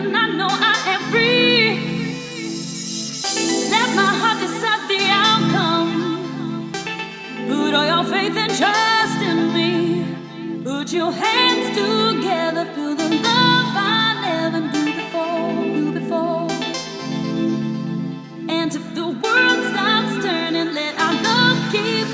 when I know I am free. Let my heart decide the outcome. Put all your faith and trust in me. Put your hands together, feel the love I never knew before. And if the world stops turning, let our love keep